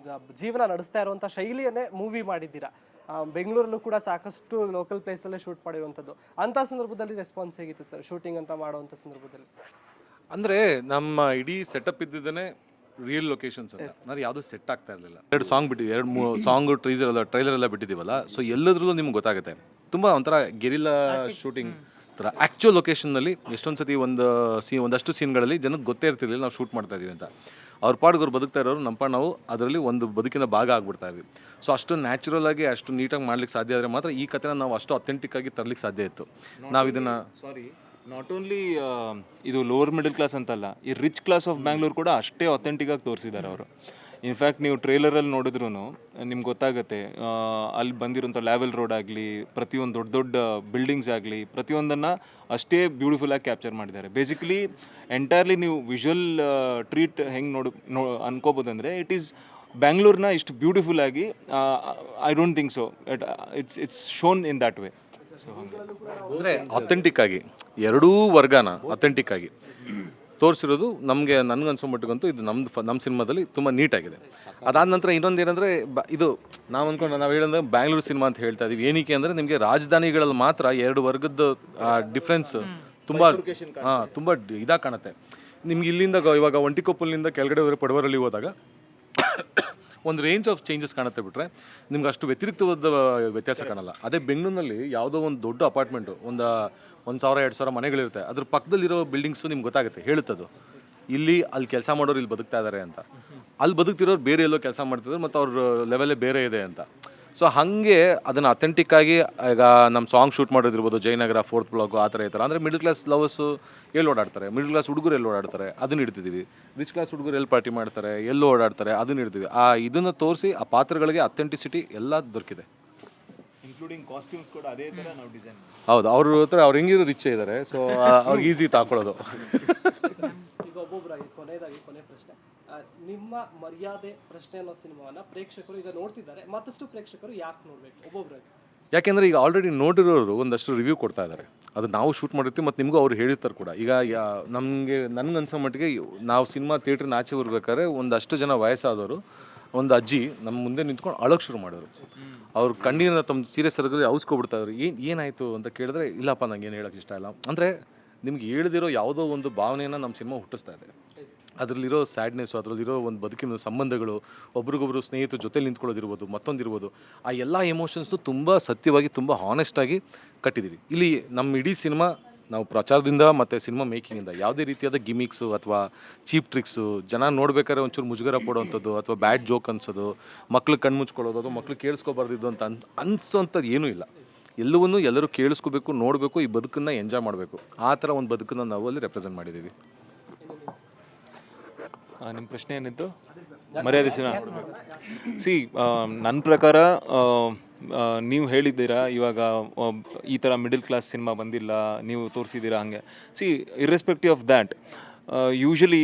ಜೀವನ ನಡೆಸ್ತಾ ಇರುವಂತಹ ಶೈಲಿಯನ್ನೇ ಮೂವಿ ಮಾಡಿದ್ದೀರಾ. ಬೆಂಗಳೂರಲ್ಲೂ ಕೂಡ ಸಾಕಷ್ಟು ಲೋಕಲ್ ಪ್ಲೇಸಲ್ಲೇ ಶೂಟ್ ಮಾಡಿರುವಂಥದ್ದು. ಅಂಥ ಸಂದರ್ಭದಲ್ಲಿ ರೆಸ್ಪಾನ್ಸ್ ಹೇಗಿತ್ತು ಸರ್, ಶೂಟಿಂಗ್ ಅಂತ ಮಾಡುವಂಥ ಸಂದರ್ಭದಲ್ಲಿ? ಅಂದರೆ ನಮ್ಮ ಇಡೀ ಸೆಟಪ್ ಇದ್ದಿದ್ದೇನೆ ರಿಯಲ್ ಲೊಕೇಶನ್ಸ್ ಅಂತ. ನಾನು ಯಾವುದೂ ಸೆಟ್ ಆಗ್ತಾ ಇರಲಿಲ್ಲ. 2 ಸಾಂಗ್ ಬಿಟ್ಟಿದ್ವಿ, 2-3 ಸಾಂಗು ಟ್ರೈಲರ್ ಎಲ್ಲ ಬಿಟ್ಟಿದ್ದೀವಲ್ಲ. ಸೊ ಎಲ್ಲದ್ರಲ್ಲೂ ನಿಮ್ಗೆ ಗೊತ್ತಾಗುತ್ತೆ, ತುಂಬ ಒಂಥರ ಗೆರಿಲ್ಲಾ ಶೂಟಿಂಗ್ ಥರ. ಆ್ಯಕ್ಚುಯಲ್ ಲೊಕೇಶನ್ನಲ್ಲಿ ಎಷ್ಟೊಂದು ಸತಿ ಒಂದಷ್ಟು ಸೀನ್ಗಳಲ್ಲಿ ಜನಕ್ಕೆ ಗೊತ್ತೇ ಇರ್ತಿರ್ಲಿಲ್ಲ ನಾವು ಶೂಟ್ ಮಾಡ್ತಾ ಇದೀವಿ ಅಂತ. ಅವ್ರ ಪಾಡ್ಗೆ ಅವ್ರು ಬದುಕ್ತಾ ಇರೋರು, ನಮ್ಮ ಪಾಡು ನಾವು ಅದರಲ್ಲಿ ಒಂದು ಬದುಕಿನ ಭಾಗ ಆಗ್ಬಿಡ್ತಾ ಇದ್ವಿ. ಸೊ ಅಷ್ಟು ನ್ಯಾಚುರಲ್ ಆಗಿ ಅಷ್ಟು ನೀಟಾಗಿ ಮಾಡ್ಲಿಕ್ಕೆ ಸಾಧ್ಯ ಆದರೆ ಮಾತ್ರ ಈ ಕಥೆನ ನಾವು ಅಷ್ಟು ಅಥೆಂಟಿಕ್ ಆಗಿ ತರಲಿಕ್ಕೆ ಸಾಧ್ಯ ಇತ್ತು. ನಾವು ಇದನ್ನು ನಾಟ್ ಓನ್ಲಿ ಇದು ಲೋವರ್ ಮಿಡಲ್ ಕ್ಲಾಸ್ ಅಂತಲ್ಲ, ಈ ರಿಚ್ ಕ್ಲಾಸ್ ಆಫ್ ಬ್ಯಾಂಗ್ಳೂರ್ ಕೂಡ ಅಷ್ಟೇ ಅಥೆಂಟಿಕಾಗಿ ತೋರಿಸಿದ್ದಾರೆ ಅವರು. ಇನ್ಫ್ಯಾಕ್ಟ್ ನೀವು ಟ್ರೇಲರಲ್ಲಿ ನೋಡಿದ್ರೂ ನಿಮ್ಗೆ ಗೊತ್ತಾಗುತ್ತೆ, ಅಲ್ಲಿ ಬಂದಿರೋಂಥ ಲೆವೆಲ್ ರೋಡ್ ಆಗಲಿ, ಪ್ರತಿಯೊಂದು ದೊಡ್ಡ ದೊಡ್ಡ ಬಿಲ್ಡಿಂಗ್ಸ್ ಆಗಲಿ, ಪ್ರತಿಯೊಂದನ್ನು ಅಷ್ಟೇ ಬ್ಯೂಟಿಫುಲ್ಲಾಗಿ ಕ್ಯಾಪ್ಚರ್ ಮಾಡಿದ್ದಾರೆ. ಬೇಸಿಕಲಿ ಎಂಟೈರ್ಲಿ ನೀವು ವಿಜುವಲ್ ಟ್ರೀಟ್ ಹೆಂಗೆ ಅನ್ಕೋಬೋದಂದರೆ, ಇಟ್ ಈಸ್ ಬ್ಯಾಂಗ್ಳೂರ್ನ ಇಷ್ಟು ಬ್ಯೂಟಿಫುಲ್ ಆಗಿ I don't think so it's shown in that way. So ಹಾಗೆ ಅಂದರೆ ಅಥೆಂಟಿಕ್ ಆಗಿ ಎರಡೂ ವರ್ಗನ ಅಥೆಂಟಿಕ್ ಆಗಿ ತೋರಿಸಿರೋದು ನಮಗೆ ನನಗನ್ಸೋ ಮಟ್ಟಿಗಂತೂ ಇದು ನಮ್ಮ ಸಿನಿಮಾದಲ್ಲಿ ತುಂಬ ನೀಟಾಗಿದೆ. ಅದಾದ ನಂತರ ಇನ್ನೊಂದು ಏನಂದರೆ ಇದು ನಾವು ಹೇಳಂದ್ರೆ ಬ್ಯಾಂಗ್ಳೂರು ಸಿನಿಮಾ ಅಂತ ಹೇಳ್ತಾ ಇದೀವಿ. ಏನಕ್ಕೆ ಅಂದರೆ ನಿಮಗೆ ರಾಜಧಾನಿಗಳಲ್ಲಿ ಮಾತ್ರ ಎರಡು ವರ್ಗದ ಡಿಫ್ರೆನ್ಸ್ ತುಂಬ ತುಂಬ ಇದಾಗಿ ಕಾಣುತ್ತೆ. ನಿಮ್ಗೆ ಇಲ್ಲಿಂದ ಇವಾಗ ಒಂಟಿಕೊಪ್ಪಲಿನಿಂದ ಕೆಳಗಡೆ ಹೋದರೆ ಪಡವರಲ್ಲಿ ಹೋದಾಗ ಒಂದು ರೇಂಜ್ ಆಫ್ ಚೇಂಜಸ್ ಕಾಣುತ್ತೆ ಬಿಟ್ರೆ ನಿಮ್ಗೆ ಅಷ್ಟು ವ್ಯತಿರಿಕ್ತವಾದ ವ್ಯತ್ಯಾಸ ಕಾಣಲ್ಲ. ಅದೇ ಬೆಂಗಳೂರಿನಲ್ಲಿ ಯಾವುದೋ ಒಂದು ದೊಡ್ಡ ಅಪಾರ್ಟ್ಮೆಂಟು 1,000-2,000 ಮನೆಗಳಿರುತ್ತೆ, ಅದ್ರ ಪಕ್ಕದಲ್ಲಿರೋ ಬಿಲ್ಡಿಂಗ್ಸು ನಿಮ್ಗೆ ಗೊತ್ತಾಗುತ್ತೆ, ಹೇಳುತ್ತದು ಇಲ್ಲಿ ಅಲ್ಲಿ ಕೆಲಸ ಮಾಡೋರು ಇಲ್ಲಿ ಬದುಕ್ತಾ ಇದ್ದಾರೆ ಅಂತ, ಅಲ್ಲಿ ಬದುಕ್ತಿರೋರು ಬೇರೆ ಎಲ್ಲೋ ಕೆಲಸ ಮಾಡ್ತಿದ್ರು ಮತ್ತು ಅವ್ರ ಲೆವೆಲೇ ಬೇರೆ ಇದೆ ಅಂತ. ಸೊ ಹಾಗೆ ಅದನ್ನು ಅಥೆಂಟಿಕ್ಕಾಗಿ ಈಗ ನಮ್ಮ ಸಾಂಗ್ ಶೂಟ್ ಮಾಡೋದಿರ್ಬೋದು, ಜಯನಗರ 4th ಬ್ಲಾಕು ಆ ಥರ ಈ ಥರ. ಅಂದರೆ ಮಿಡಲ್ ಕ್ಲಾಸ್ ಲವರ್ಸು ಎಲ್ಲಿ ಓಡಾಡ್ತಾರೆ, ಮಿಡಲ್ ಕ್ಲಾಸ್ ಹುಡುಗರು ಎಲ್ಲಿ ಓಡಾಡ್ತಾರೆ ಅದನ್ನು ಇಡ್ತಿದ್ದೀವಿ, ರಿಚ್ ಕ್ಲಾಸ್ ಹುಡುಗರು ಎಲ್ಲಿ ಪಾರ್ಟಿ ಮಾಡ್ತಾರೆ, ಎಲ್ಲೋ ಓಡಾಡ್ತಾರೆ ಅದನ್ನು ಇಡ್ತೀವಿ. ಇದನ್ನು ತೋರಿಸಿ ಆ ಪಾತ್ರಗಳಿಗೆ ಅಥೆಂಟಿಸಿಟಿ ಎಲ್ಲ ದೊರಕಿದೆ. ಇನ್ಕ್ಲೂಡಿಂಗ್ ಕಾಸ್ಟ್ಯೂಮ್ಸ್ ಕೂಡ ಅದೇ ಥರ ನಾವು ಡಿಸೈನ್. ಹೌದು, ಅವ್ರ ಹತ್ರ ಅವ್ರು ಹೆಂಗಿರೋ ರಿಚ್ ಇದ್ದಾರೆ, ಸೊ ಅವ್ರಿಗೆ ಈಸಿ ತಾಕೊಳ್ಳೋದು. ಈಗ ಒಬ್ಬೊಬ್ಬರಾಗಿ ಕೊನೆ ಪ್ರಶ್ನೆ, ನಿಮ್ಮ ಮರ್ಯಾದೆ ಪ್ರಶ್ನೆ ಅನ್ನೋ ಸಿನಿಮಾವನ್ನ ಪ್ರೇಕ್ಷಕರು ಈಗ ನೋಡ್ತಿದ್ದಾರೆ, ಮತ್ತಷ್ಟು ಪ್ರೇಕ್ಷಕರು ಯಾಕೆ ನೋಡ್ಬೇಕು ಒಬ್ಬೊಬ್ಬರಾಗಿ? ಯಾಕೆಂದರೆ ಈಗ ಆಲ್ರೆಡಿ ನೋಡಿರೋರು ಒಂದಷ್ಟು ರಿವ್ಯೂ ಕೊಡ್ತಾ ಇದ್ದಾರೆ, ಅದು ನಾವು ಶೂಟ್ ಮಾಡಿರ್ತೀವಿ ಮತ್ತು ನಿಮಗೂ ಅವ್ರು ಹೇಳಿರ್ತಾರೆ ಕೂಡ. ಈಗ ನನಗೆ ಅನ್ಸೋ ಮಟ್ಟಿಗೆ ನಾವು ಸಿನಿಮಾ ಥಿಯೇಟ್ರಿನ ಆಚೆ ಬರ್ಬೇಕಾದ್ರೆ ಒಂದಷ್ಟು ಜನ ವಯಸ್ಸಾದವರು, ಒಂದು ಅಜ್ಜಿ ನಮ್ಮ ಮುಂದೆ ನಿಂತ್ಕೊಂಡು ಅಳೋಕ್ಕೆ ಶುರು ಮಾಡೋರು. ಅವ್ರು ಕಣ್ಣೀರನ್ನ ತಮ್ಮ ಸೀರಿಯಸ್ ಆಗಿ ಔಸ್ಕೊಬಿಡ್ತಾ ಇದ್ರು. ಏನಾಯಿತು ಅಂತ ಕೇಳಿದ್ರೆ, ಇಲ್ಲಪ್ಪ ನಂಗೆ ಏನು ಹೇಳೋಕ್ಕೆ ಇಷ್ಟ ಇಲ್ಲ. ಅಂದರೆ ನಿಮ್ಗೆ ಹೇಳ್ದಿರೋ ಯಾವುದೋ ಒಂದು ಭಾವನೆಯನ್ನು ನಮ್ಮ ಸಿನಿಮಾ ಹುಟ್ಟಿಸ್ತಾ ಇದೆ. ಅದರಲ್ಲಿರೋ ಸ್ಯಾಡ್ನೆಸ್ಸು, ಅದರಲ್ಲಿರೋ ಒಂದು ಬದುಕಿನ ಸಂಬಂಧಗಳು, ಒಬ್ರಿಗೊಬ್ರು ಸ್ನೇಹಿತರ ಜೊತೆಲಿ ನಿಂತ್ಕೊಳ್ಳೋದಿರ್ಬೋದು, ಮತ್ತೊಂದಿರ್ಬೋದು, ಆ ಎಲ್ಲ ಎಮೋಷನ್ಸ್ನು ತುಂಬ ಸತ್ಯವಾಗಿ ತುಂಬ ಹಾನೆಸ್ಟಾಗಿ ಕಟ್ಟಿದ್ದೀವಿ. ಇಲ್ಲಿ ನಮ್ಮ ಇಡೀ ಸಿನಿಮಾ ನಾವು ಪ್ರಚಾರದಿಂದ ಮತ್ತು ಸಿನಿಮಾ ಮೇಕಿಂಗಿಂದ ಯಾವುದೇ ರೀತಿಯಾದ ಗಿಮಿಕ್ಸು ಅಥವಾ ಚೀಪ್ ಟ್ರಿಕ್ಸು, ಜನ ನೋಡ್ಬೇಕಾದ್ರೆ ಒಂಚೂರು ಮುಜುಗರ ಪಡೋವಂಥದ್ದು ಅಥವಾ ಬ್ಯಾಡ್ ಜೋಕ್ ಅನ್ಸೋದು, ಮಕ್ಳು ಕಣ್ಣು ಮುಚ್ಕೊಳ್ಳೋದು, ಅಥವಾ ಮಕ್ಳು ಕೇಳಿಸ್ಕೊಬಾರ್ದಿದ್ದು ಅಂತ ಅನ್ಸೋಂಥದ್ದು ಏನೂ ಇಲ್ಲ. ಎಲ್ಲವನ್ನೂ ಎಲ್ಲರೂ ಕೇಳಿಸ್ಕೋಬೇಕು, ನೋಡಬೇಕು, ಈ ಬದುಕನ್ನು ಎಂಜಾಯ್ ಮಾಡಬೇಕು. ಆ ಥರ ಒಂದು ಬದುಕನ್ನು ನಾವು ಅಲ್ಲಿ ರೆಪ್ರೆಸೆಂಟ್ ಮಾಡಿದ್ದೀವಿ. ನಿಮ್ಮ ಪ್ರಶ್ನೆ ಏನಿತ್ತು? ಮರ್ಯಾದೆ ಸಿನಿಮಾ. ನನ್ನ ಪ್ರಕಾರ ನೀವು ಹೇಳಿದ್ದೀರಾ ಇವಾಗ ಈ ಥರ ಮಿಡಲ್ ಕ್ಲಾಸ್ ಸಿನಿಮಾ ಬಂದಿಲ್ಲ, ನೀವು ತೋರಿಸಿದ್ದೀರಾ ಹಾಗೆ. ಇರ್ರೆಸ್ಪೆಕ್ಟಿವ್ ಆಫ್ ದ್ಯಾಟ್, ಯೂಶ್ವಲಿ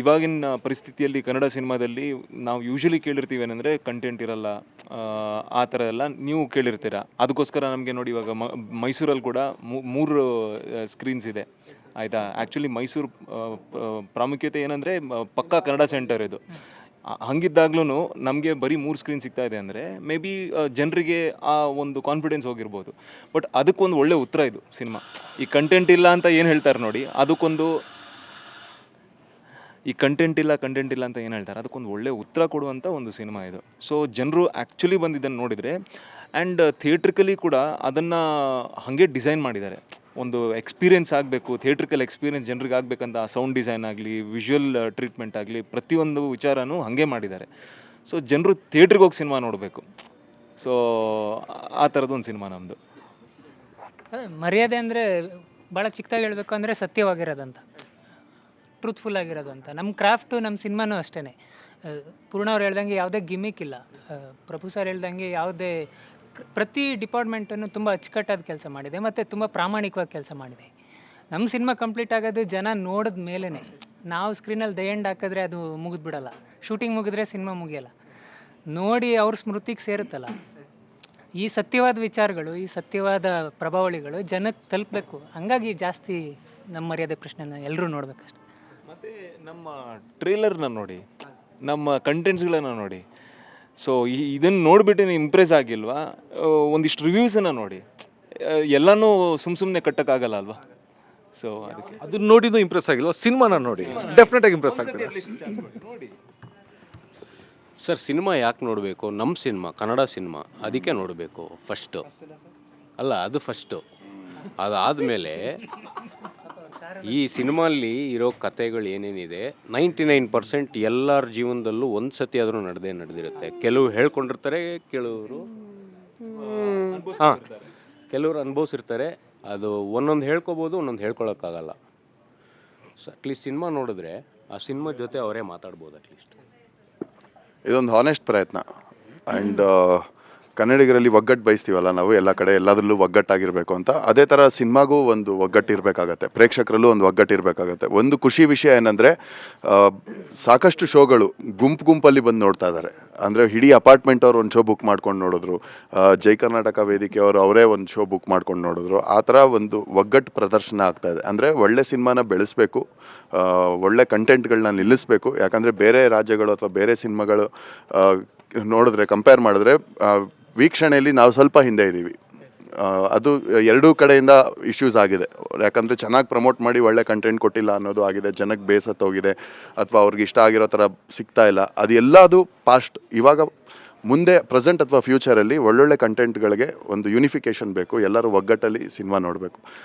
ಇವಾಗಿನ ಪರಿಸ್ಥಿತಿಯಲ್ಲಿ ಕನ್ನಡ ಸಿನಿಮಾದಲ್ಲಿ ನಾವು ಯೂಶ್ವಲಿ ಕೇಳಿರ್ತೀವಿ ಏನಂದರೆ ಕಂಟೆಂಟ್ ಇರಲ್ಲ, ಆ ಥರ ಎಲ್ಲ ನೀವು ಕೇಳಿರ್ತೀರ. ಅದಕ್ಕೋಸ್ಕರ ನಮಗೆ ನೋಡಿ ಇವಾಗ ಮೈಸೂರಲ್ಲಿ ಕೂಡ 3 ಸ್ಕ್ರೀನ್ಸ್ ಇದೆ, ಆಯಿತಾ. ಆ್ಯಕ್ಚುಲಿ ಮೈಸೂರು ಪ್ರಾಮುಖ್ಯತೆ ಏನಂದರೆ ಪಕ್ಕಾ ಕನ್ನಡ ಸೆಂಟರ್ ಇದು. ಹಂಗಿದ್ದಾಗ್ಲೂ ನಮಗೆ ಬರೀ 3 ಸ್ಕ್ರೀನ್ ಸಿಗ್ತಾ ಇದೆ ಅಂದರೆ ಮೇ ಬಿ ಜನರಿಗೆ ಆ ಒಂದು ಕಾನ್ಫಿಡೆನ್ಸ್ ಹೋಗಿರ್ಬೋದು. ಬಟ್ ಅದಕ್ಕೊಂದು ಒಳ್ಳೆ ಉತ್ತರ ಇದು ಸಿನಿಮಾ. ಈ ಕಂಟೆಂಟ್ ಇಲ್ಲ ಅಂತ ಏನು ಹೇಳ್ತಾರೆ ನೋಡಿ, ಅದಕ್ಕೊಂದು ಈ ಕಂಟೆಂಟ್ ಇಲ್ಲ ಅಂತ ಏನು ಹೇಳ್ತಾರೆ, ಅದಕ್ಕೊಂದು ಒಳ್ಳೆ ಉತ್ತರ ಕೊಡುವಂಥ ಒಂದು ಸಿನಿಮಾ ಇದು. ಸೊ ಜನರು ಆ್ಯಕ್ಚುಲಿ ಬಂದಿದ್ದನ್ನು ನೋಡಿದರೆ, ಆ್ಯಂಡ್ ಥಿಯೇಟ್ರಿಕಲಿ ಕೂಡ ಅದನ್ನು ಹಾಗೆ ಡಿಸೈನ್ ಮಾಡಿದ್ದಾರೆ. ಒಂದು ಎಕ್ಸ್ಪೀರಿಯೆನ್ಸ್ ಆಗಬೇಕು, ಥಿಯೇಟ್ರಿಕಲ್ ಎಕ್ಸ್ಪೀರಿಯೆನ್ಸ್ ಜನರಿಗೆ ಆಗಬೇಕಂತ ಸೌಂಡ್ ಡಿಸೈನ್ ಆಗಲಿ, ವಿಜುವಲ್ ಟ್ರೀಟ್ಮೆಂಟ್ ಆಗಲಿ, ಪ್ರತಿಯೊಂದು ವಿಚಾರನೂ ಹಾಗೆ ಮಾಡಿದ್ದಾರೆ. ಸೊ ಜನರು ಥಿಯೇಟ್ರಿಗೆ ಹೋಗಿ ಸಿನಿಮಾ ನೋಡಬೇಕು. ಸೊ ಆ ಥರದ್ದೊಂದು ಸಿನಿಮಾ ನಮ್ಮದು. ಮರ್ಯಾದೆ ಅಂದರೆ ಭಾಳ ಚಿಕ್ಕದಾಗಿ ಹೇಳಬೇಕು ಅಂದರೆ ಸತ್ಯವಾಗಿರೋದಂತ, ಟ್ರೂತ್ಫುಲ್ ಆಗಿರೋದಂತ. ನಮ್ಮ ಕ್ರಾಫ್ಟು ನಮ್ಮ ಸಿನಿಮಾನೂ ಅಷ್ಟೇ. ಪೂರ್ಣ ಅವ್ರು ಹೇಳ್ದಂಗೆ ಯಾವುದೇ ಗಿಮಿಕ್ ಇಲ್ಲ, ಪ್ರಭು ಸರ್ ಹೇಳ್ದಂಗೆ ಯಾವುದೇ ಪ್ರತಿ ಡಿಪಾರ್ಟ್ಮೆಂಟನ್ನು ತುಂಬ ಅಚ್ಚುಕಟ್ಟಾದ ಕೆಲಸ ಮಾಡಿದೆ ಮತ್ತು ತುಂಬ ಪ್ರಾಮಾಣಿಕವಾಗಿ ಕೆಲಸ ಮಾಡಿದೆ. ನಮ್ಮ ಸಿನಿಮಾ ಕಂಪ್ಲೀಟ್ ಆಗೋದು ಜನ ನೋಡಿದ ಮೇಲೇ. ನಾವು ಸ್ಕ್ರೀನಲ್ಲಿ ದ ಎಂಡ್ ಹಾಕಿದ್ರೆ ಅದು ಮುಗಿದ್ಬಿಡಲ್ಲ, ಶೂಟಿಂಗ್ ಮುಗಿದ್ರೆ ಸಿನಿಮಾ ಮುಗಿಯಲ್ಲ, ನೋಡಿ ಅವ್ರ ಸ್ಮೃತಿಗೆ ಸೇರುತ್ತಲ್ಲ. ಈ ಸತ್ಯವಾದ ವಿಚಾರಗಳು, ಈ ಸತ್ಯವಾದ ಪ್ರಭಾವಳಿಗಳು ಜನಕ್ಕೆ ತಲುಪಬೇಕು. ಹಂಗಾಗಿ ಜಾಸ್ತಿ ನಮ್ಮ ಮರ್ಯಾದೆ ಪ್ರಶ್ನೆನ ಎಲ್ಲರೂ ನೋಡಬೇಕಷ್ಟೆ. ಮತ್ತು ನಮ್ಮ ಟ್ರೇಲರ್ನ ನೋಡಿ, ನಮ್ಮ ಕಂಟೆಂಟ್ಸ್ಗಳನ್ನು ನೋಡಿ. ಸೊ ಇದನ್ನು ನೋಡಿಬಿಟ್ಟು ನೀವು ಇಂಪ್ರೆಸ್ ಆಗಿಲ್ವಾ, ಒಂದಿಷ್ಟು ರಿವ್ಯೂಸನ್ನು ನೋಡಿ. ಎಲ್ಲನೂ ಸುಮ್ಮನೆ ಕಟ್ಟೋಕ್ಕಾಗಲ್ಲ ಅಲ್ವಾ. ಸೊ ಅದಕ್ಕೆ ಅದನ್ನ ನೋಡಿದ್ದು ಇಂಪ್ರೆಸ್ ಆಗಿಲ್ವಾ, ಸಿನಿಮಾನ ನೋಡಿ ಡೆಫಿನೆಟಾಗಿ ಇಂಪ್ರೆಸ್ ಆಗ್ತದೆ ನೋಡಿ. ಸರ್, ಸಿನಿಮಾ ಯಾಕೆ ನೋಡಬೇಕು? ನಮ್ಮ ಸಿನಿಮಾ ಕನ್ನಡ ಸಿನಿಮಾ, ಅದಕ್ಕೆ ನೋಡಬೇಕು ಫಸ್ಟು. ಅಲ್ಲ, ಅದು ಫಸ್ಟು. ಅದಾದಮೇಲೆ ಈ ಸಿನಿಮಾಲ್ಲಿ ಇರೋ ಕಥೆಗಳು ಏನೇನಿದೆ 99% ಎಲ್ಲರ ಜೀವನದಲ್ಲೂ ಒಂದು ಸತಿ ಆದರೂ ನಡೆದಿರುತ್ತೆ. ಕೆಲವು ಹೇಳ್ಕೊಂಡಿರ್ತಾರೆ, ಕೆಲವರು ಕೆಲವರು ಅನುಭವಿಸಿರ್ತಾರೆ. ಅದು ಒಂದೊಂದು ಹೇಳ್ಕೊಬೋದು, ಒಂದೊಂದು ಹೇಳ್ಕೊಳಕ್ಕಾಗಲ್ಲ. ಸೊ ಅಟ್ಲೀಸ್ಟ್ ಸಿನಿಮಾ ನೋಡಿದ್ರೆ ಆ ಸಿನಿಮಾ ಜೊತೆ ಅವರೇ ಮಾತಾಡ್ಬೋದು ಅಟ್ಲೀಸ್ಟ್. ಇದೊಂದು ಹಾನೆಸ್ಟ್ ಪ್ರಯತ್ನ. ಆ್ಯಂಡ್ ಕನ್ನಡಿಗರಲ್ಲಿ ಒಗ್ಗಟ್ಟು ಬಯಸ್ತೀವಲ್ಲ ನಾವು ಎಲ್ಲ ಕಡೆ ಎಲ್ಲದರಲ್ಲೂ ಒಗ್ಗಟ್ಟಾಗಿರಬೇಕು ಅಂತ, ಅದೇ ಥರ ಸಿನಿಮಾಗೂ ಒಂದು ಒಗ್ಗಟ್ಟು ಇರಬೇಕಾಗತ್ತೆ, ಪ್ರೇಕ್ಷಕರಲ್ಲೂ ಒಂದು ಒಗ್ಗಟ್ಟು ಇರಬೇಕಾಗತ್ತೆ. ಒಂದು ಖುಷಿ ವಿಷಯ ಏನಂದರೆ ಸಾಕಷ್ಟು ಶೋಗಳು ಗುಂಪಲ್ಲಿ ಬಂದು ನೋಡ್ತಾ ಇದ್ದಾರೆ. ಅಂದರೆ ಇಡೀ ಅಪಾರ್ಟ್ಮೆಂಟ್ ಅವ್ರು ಒಂದು ಶೋ ಬುಕ್ ಮಾಡ್ಕೊಂಡು ನೋಡಿದ್ರು, ಜೈ ಕರ್ನಾಟಕ ವೇದಿಕೆಯವರು ಅವರೇ ಒಂದು ಶೋ ಬುಕ್ ಮಾಡ್ಕೊಂಡು ನೋಡಿದ್ರು. ಆ ಥರ ಒಂದು ಒಗ್ಗಟ್ಟು ಪ್ರದರ್ಶನ ಆಗ್ತಾ ಇದೆ. ಅಂದರೆ ಒಳ್ಳೆ ಸಿನಿಮಾನ ಬೆಳೆಸಬೇಕು, ಒಳ್ಳೆ ಕಂಟೆಂಟ್ಗಳನ್ನ ನಿಲ್ಲಿಸಬೇಕು. ಯಾಕಂದರೆ ಬೇರೆ ರಾಜ್ಯಗಳು ಅಥವಾ ಬೇರೆ ಸಿನಿಮಾಗಳು ನೋಡಿದ್ರೆ, ಕಂಪೇರ್ ಮಾಡಿದ್ರೆ ವೀಕ್ಷಣೆಯಲ್ಲಿ ನಾವು ಸ್ವಲ್ಪ ಹಿಂದೆ ಇದ್ದೀವಿ. ಅದು ಎರಡೂ ಕಡೆಯಿಂದ ಇಶ್ಯೂಸ್ ಆಗಿದೆ. ಯಾಕಂದರೆ ಚೆನ್ನಾಗಿ ಪ್ರಮೋಟ್ ಮಾಡಿ ಒಳ್ಳೆ ಕಂಟೆಂಟ್ ಕೊಟ್ಟಿಲ್ಲ ಅನ್ನೋದು ಆಗಿದೆ, ಜನಕ್ಕೆ ಬೇಸತ್ತೋಗಿದೆ, ಅಥವಾ ಅವ್ರಿಗೆ ಇಷ್ಟ ಆಗಿರೋ ಥರ ಸಿಗ್ತಾ ಇಲ್ಲ. ಅದು ಎಲ್ಲದು ಪಾಸ್ಟ್. ಇವಾಗ ಮುಂದೆ ಪ್ರೆಸೆಂಟ್ ಅಥವಾ ಫ್ಯೂಚರಲ್ಲಿ ಒಳ್ಳೊಳ್ಳೆ ಕಂಟೆಂಟ್ಗಳಿಗೆ ಒಂದು ಯೂನಿಫಿಕೇಷನ್ ಬೇಕು, ಎಲ್ಲರೂ ಒಗ್ಗಟ್ಟಲ್ಲಿ ಸಿನಿಮಾ ನೋಡಬೇಕು.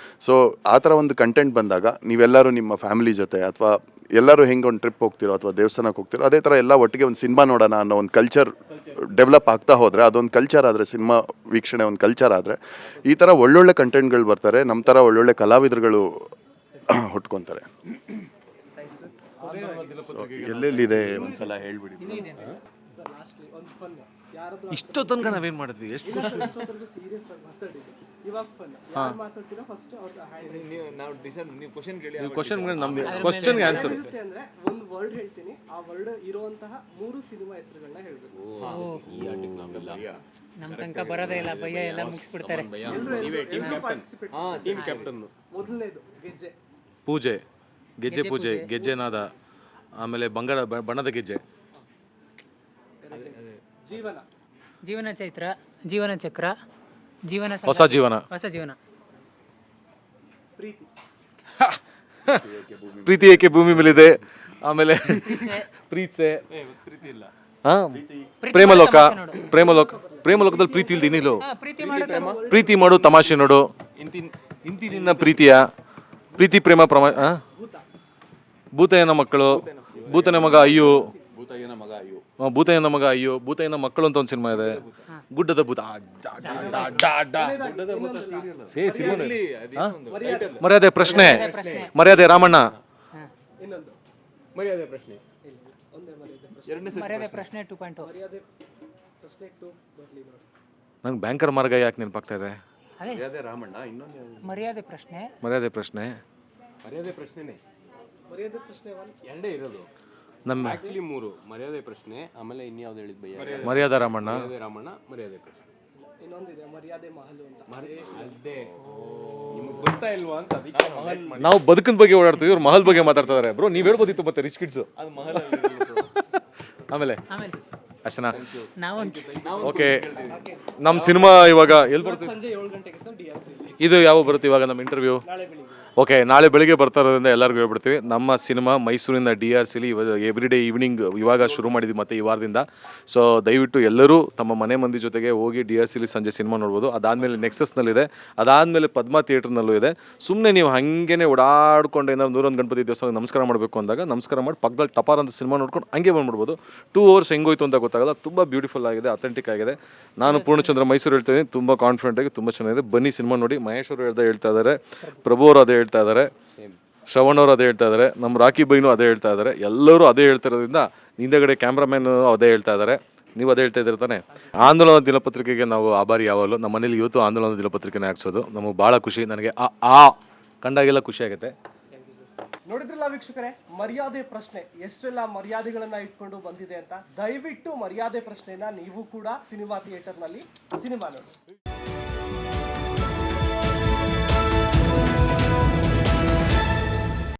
ಸೊ ಆ ಥರ ಒಂದು ಕಂಟೆಂಟ್ ಬಂದಾಗ ನೀವೆಲ್ಲರೂ ನಿಮ್ಮ ಫ್ಯಾಮಿಲಿ ಜೊತೆ ಅಥವಾ ಎಲ್ಲರೂ ಹೆಂಗೆ ಒಂದು ಟ್ರಿಪ್ ಹೋಗ್ತಿರೋ ಅಥವಾ ದೇವಸ್ಥಾನಕ್ಕೆ ಹೋಗ್ತಿರೋ, ಅದೇ ಥರ ಎಲ್ಲ ಒಟ್ಟಿಗೆ ಒಂದು ಸಿನಿಮಾ ನೋಡೋಣ ಅನ್ನೋ ಒಂದು ಕಲ್ಚರ್ ಡೆವಲಪ್ ಆಗ್ತಾ ಹೋದರೆ, ಅದೊಂದು ಕಲ್ಚರ್ ಆದರೆ, ಸಿನಿಮಾ ವೀಕ್ಷಣೆ ಒಂದು ಕಲ್ಚರ್ ಆದರೆ, ಈ ಥರ ಒಳ್ಳೊಳ್ಳೆ ಕಂಟೆಂಟ್ಗಳು ಬರ್ತಾರೆ, ನಮ್ಮ ಥರ ಒಳ್ಳೊಳ್ಳೆ ಕಲಾವಿದರುಗಳು ಹುಟ್ಕೊತಾರೆ. ಎಲ್ಲೆಲ್ಲಿದೆ ಒಂದ್ಸಲ ಹೇಳ್ಬಿಡಿ. ಇಷ್ಟೋ ತನಕ ನಾವೇನು ಮಾಡಿದ್ವಿ, ಎಷ್ಟು ನಾವು ಕ್ವಶನ್ ಕೇಳಿ ಕ್ವಶನ್ಗೆ ನಮ್ದು ಕ್ವಶನ್ಗೆ ಆನ್ಸರ್. ಅಂದ್ರೆ ಒಂದು ವರ್ಡ್ ಹೇಳ್ತೀನಿ, ಆ ವರ್ಡ್ ಇರುವಂತಹ 3 ಸಿನಿಮಾ ಹೆಸರುಗಳನ್ನ ಹೇಳ್ಬೇಕು. ನಮ್ಮ ತನಕ ಬರೋದೇ ಇಲ್ಲ, ಭಯ ಎಲ್ಲ ಮುಗಿಸ್ಬಿಡ್ತಾರೆ. Team captain. ಮೊದಲನೇದು ಗೆಜ್ಜೆ, ಪೂಜೆ, ಗೆಜ್ಜೆ ಪೂಜೆ, ಗೆಜ್ಜೆನಾದ, ಆಮೇಲೆ ಬಂಗಾರ ಬಣ್ಣದ ಗೆಜ್ಜೆ, ಜೀವನ, ಜೀವನ ಚೈತ್ರ, ಜೀವನ ಚಕ್ರ, ಜೀವನ ಹೊಸ ಜೀವನ, ಹೊಸ ಜೀವನ, ಪ್ರೀತಿ, ಪ್ರೀತಿ ಏಕೆ ಭೂಮಿ ಮೇಲಿದೆ, ಆಮೇಲೆ ಪ್ರೀತ್ಸೆ, ಪ್ರೀತಿ ಇಲ್ಲ, ಪ್ರೇಮಲೋಕ, ಪ್ರೇಮಲೋಕದಲ್ಲಿ ಪ್ರೀತಿ ಇಲ್ದಿ ನೀನು, ಪ್ರೀತಿ ಮಾಡು ತಮಾಷೆ ನೋಡು, ಇಂತಿ ನಿನ್ನ ಪ್ರೀತಿಯ ಪ್ರೀತಿ ಪ್ರೇಮ ಭೂತಯ್ಯನ ಮಕ್ಕಳು, ಭೂತನ ಮಗ ಅಯ್ಯೋ, ಭೂತಯ್ಯನ ಮಗ ಅಯ್ಯೋ, ಭೂತಯ್ಯನ ಮಕ್ಕಳು ಅಂತ ಒಂದು ಸಿನಿಮಾ ಇದೆ, ಗುಡ್ಡದ ಭೂತ, ಮರ್ಯಾದೆ ಪ್ರಶ್ನೆ, ಮರ್ಯಾದೆ ರಾಮಣ್ಣ, ಇನ್ನೊಂದು ಮರ್ಯಾದೆ ಪ್ರಶ್ನೆ, ಮರ್ಯಾದೆ ಪ್ರಶ್ನೆ 2.0. ಮರ್ಯಾದೆ ಪ್ರಶ್ನೆ 2 ಬರ್ಲಿ ನೋಡಿ. ನಂಗೆ ಬ್ಯಾಂಕರ್ ಮಾರ್ಗ ಯಾಕೆ ನೆನಪಾಗ್ತಾ ಇದೆ? ಅದೇ ರಾಮಣ್ಣ, ಇನ್ನೊಂದು ಮರ್ಯಾದೆ ಪ್ರಶ್ನೆ, ಮರ್ಯಾದೆ ಪ್ರಶ್ನೆ, ಮರ್ಯಾದೆ ಪ್ರಶ್ನೆನೇ ಮರ್ಯಾದೆ ಪ್ರಶ್ನೆ 1 ಎರಡೇ ಇರೋದು ನಮ್ಮ ಆಕ್ಚುಲಿ 3. ಮರ್ಯಾದೆ ಪ್ರಶ್ನೆ, ಆಮೇಲೆ ಇನ್ಯಾವ್ದು ಹೇಳಿದ್ ಭಯ್ಯ? ಮರ್ಯಾದ ರಾಮಣ್ಣ, ಮರ್ಯಾದೆ ರಾಮಣ್ಣ, ಮರ್ಯಾದೆ ಪ್ರಶ್ನೆ. ಇನ್ನೊಂದಿದೆ ಮರ್ಯಾದೆ ಮಹಲು ಅಂತ. ಅದೇ ನಿಮಗೆ ಗೊತ್ತಾ ಇಲ್ವಾ ಅಂತ ಅದಕ್ಕೆ ನಾವು ಬದುಕಿನ ಬಗ್ಗೆ ಓಡಾಡ್ತೀವಿ, ಇವ್ರು ಮಹಲ್ ಬಗ್ಗೆ ಮಾತಾಡ್ತಾ ಇದಾರೆ. ಬ್ರೋ ನೀವ್ ಹೇಳ್ಬೋದಿತ್ತು ಮತ್ತೆ ರಿಚ್ ಕಿಡ್ಸ್. ಅದು ಮಹಲ್ ಆಮೇಲೆ ಆಮೇಲೆ ಅಷ್ಟನಾ? ನಾವೊಂದು ಓಕೆ, ನಮ್ಮ ಸಿನಿಮಾ ಇವಾಗ ಎಲ್ಲಿ ಬರ್ತೀವಿ? ಸಂಜೆ 7 ಗಂಟೆಗೆ ಸರ್ DRC ಇಲ್ಲಿ. ಇದು ಯಾವ ಬರುತ್ತೆ ಇವಾಗ ನಮ್ಮ ಇಂಟರ್ವ್ಯೂ? ನಾಳೆ ಬೆಳಿಗ್ಗೆ. ಓಕೆ, ನಾಳೆ ಬೆಳಿಗ್ಗೆ ಬರ್ತಾ ಇರೋದ್ರಿಂದ ಎಲ್ಲರಿಗೂ ಹೇಳ್ಬಿಡ್ತೀವಿ, ನಮ್ಮ ಸಿನಿಮಾ ಮೈಸೂರಿನ DRCಲಿ ಎವ್ರಿ ಡೇ ಈವ್ನಿಂಗ್ ಇವಾಗ ಶುರು ಮಾಡಿದ್ವಿ ಮತ್ತೆ ಈ ವಾರದಿಂದ. ಸೊ ದಯವಿಟ್ಟು ಎಲ್ಲರೂ ತಮ್ಮ ಮನೆ ಮಂದಿ ಜೊತೆಗೆ ಹೋಗಿ DRCಲಿ ಸಂಜೆ ಸಿನಿಮಾ ನೋಡ್ಬೋದು. ಅದಾದಮೇಲೆ ನೆಕ್ಸಸ್ನಲ್ಲಿದೆ, ಅದಾದಮೇಲೆ ಪದ್ಮ ಥಿಯೇಟ್ರ್ನಲ್ಲೂ ಇದೆ. ಸುಮ್ಮನೆ ನೀವು ಹಾಗೇನೆ ಓಡಾಡ್ಕೊಂಡು ಏನಾದ್ರು 101 ಗಣಪತಿ ದೇವಸ್ಥಾನಕ್ಕೆ ನಮಸ್ಕಾರ ಮಾಡಬೇಕು ಅಂದಾಗ ನಮಸ್ಕಾರ ಮಾಡಿ ಪಕ್ಕದಲ್ಲಿ ಟಪಾರ್ ಅಂತ ಸಿನಿಮಾ ನೋಡ್ಕೊಂಡು ಹಂಗೆ ಬಂದ್ಬಿಡ್ಬೋದು. 2 hours ಹೆಂಗೋಯ್ತು ಅಂತ ಗೊತ್ತಾಗಲ್ಲ. ತುಂಬ ಬ್ಯೂಟಿಫುಲ್ ಆಗಿದೆ, ಅಥೆಂಟಿಕ್ ಆಗಿದೆ. ನಾನು ಪೂರ್ಣಚಂದ್ರ ಮೈಸೂರು ಹೇಳ್ತೀನಿ, ತುಂಬ ಕಾನ್ಫಿಡೆಂಟ್ ಆಗಿ ತುಂಬ ಚೆನ್ನಾಗಿದೆ. ಬನ್ನಿ ಸಿನಿಮಾ ನೋಡಿ. ಮಹೇಶ್ ಅವರು ಹೇಳ್ತಾ ಇದ್ದಾರೆ, ಪ್ರಭು ಅವರು ಅದೇ ಹೇಳ್ತಾ ಇದ್ದಾರೆ, ಶ್ರವಣ್ ಅವರು ಅದೇ ಹೇಳ್ತಾ ಇದ್ದಾರೆ, ನಮ್ಮ ರಾಕಿ ಬೈನು ಅದೇ ಹೇಳ್ತಾ ಇದ್ದಾರೆ, ಎಲ್ಲರೂ ಅದೇ ಹೇಳ್ತಾ ಇರೋದ್ರಿಂದ ಹಿಂದೆಗಡೆ ಕ್ಯಾಮ್ರಾಮ್ಯಾನ್ ಅದೇ ಹೇಳ್ತಾ ಇದ್ದಾರೆ, ನೀವು ಅದೇ ಹೇಳ್ತಾ ಇದ್ದೀರ ತಾನೆ. ಆಂದೋಲನ ದಿನಪತ್ರಿಕೆಗೆ ನಾವು ಆಭಾರಿ. ಯಾವಾಗಲೂ ನಮ್ಮ ಮನೇಲಿ ಇವತ್ತು ಆಂದೋಲನ ದಿನಪತ್ರಿಕೆನೇ ಹಾಕ್ಸೋದು ನಮಗೆ ಭಾಳ ಖುಷಿ. ನನಗೆ ಆ ಕಂಡಾಗೆಲ್ಲ ಖುಷಿ ಆಗುತ್ತೆ. ನೋಡಿದ್ರಲ್ಲ ವೀಕ್ಷಕರೇ, ಮರ್ಯಾದೆ ಪ್ರಶ್ನೆ ಎಷ್ಟೆಲ್ಲ ಮರ್ಯಾದೆಗಳನ್ನ ಇಟ್ಕೊಂಡು ಬಂದಿದೆ ಅಂತ. ದಯವಿಟ್ಟು ಮರ್ಯಾದೆ ಪ್ರಶ್ನೆನ ನೀವು ಕೂಡ ಸಿನಿಮಾ ಥಿಯೇಟರ್ನಲ್ಲಿ ಸಿನಿಮಾ ನೋಡಿ.